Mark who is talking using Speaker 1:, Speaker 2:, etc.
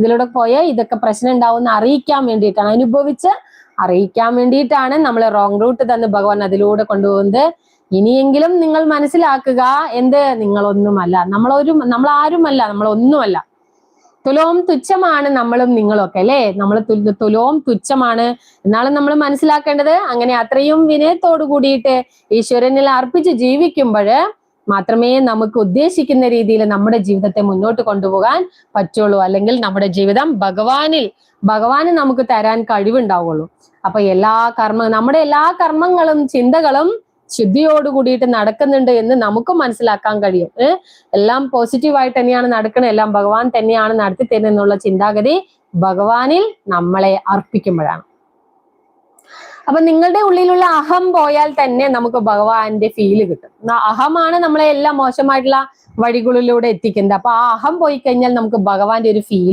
Speaker 1: ഇതിലൂടെ പോയാൽ ഇതൊക്കെ പ്രശ്നം ഉണ്ടാവും അറിയിക്കാൻ വേണ്ടിയിട്ടാണ്, അനുഭവിച്ച് അറിയിക്കാൻ വേണ്ടിയിട്ടാണ് നമ്മൾ റോങ് റൂട്ട് തന്ന് ഭഗവാൻ അതിലൂടെ കൊണ്ടുപോകുന്നത്. ഇനിയെങ്കിലും നിങ്ങൾ മനസ്സിലാക്കുക, നിങ്ങളൊന്നുമല്ല, നമ്മളാരുമല്ല, നമ്മളൊന്നുമല്ല. തുലോം തുച്ഛമാണ് നമ്മളും നിങ്ങളും ഒക്കെ അല്ലെ. നമ്മൾ തുലോം തുച്ഛമാണ് എന്നാലും നമ്മൾ മനസ്സിലാക്കേണ്ടത്, അങ്ങനെ അത്രയും വിനയത്തോടു കൂടിയിട്ട് ഈശ്വരനിൽ അർപ്പിച്ച് ജീവിക്കുമ്പോൾ മാത്രമേ നമുക്ക് ഉദ്ദേശിക്കുന്ന രീതിയിൽ നമ്മുടെ ജീവിതത്തെ മുന്നോട്ട് കൊണ്ടുപോകാൻ പറ്റുള്ളൂ. അല്ലെങ്കിൽ നമ്മുടെ ജീവിതം ഭഗവാന് നമുക്ക് തരാൻ കഴിവുണ്ടാവുള്ളൂ. അപ്പൊ നമ്മുടെ എല്ലാ കർമ്മങ്ങളും ചിന്തകളും ശുദ്ധിയോട് കൂടിയിട്ട് നടക്കുന്നുണ്ട് എന്ന് നമുക്ക് മനസ്സിലാക്കാൻ കഴിയും. എല്ലാം പോസിറ്റീവായിട്ട് തന്നെയാണ് നടക്കുന്നത്, എല്ലാം ഭഗവാൻ തന്നെയാണ് നടത്തി തരുന്നുള്ള ചിന്താഗതി ഭഗവാനിൽ നമ്മളെ അർപ്പിക്കുമ്പോഴാണ്. അപ്പൊ നിങ്ങളുടെ ഉള്ളിലുള്ള അഹം പോയാൽ തന്നെ നമുക്ക് ഭഗവാന്റെ ഫീല് കിട്ടും. അഹമാണ് നമ്മളെ എല്ലാം മോശമായിട്ടുള്ള വഴികളിലൂടെ എത്തിക്കുന്നത്. അപ്പൊ ആ അഹം പോയി കഴിഞ്ഞാൽ നമുക്ക് ഭഗവാന്റെ ഒരു ഫീൽ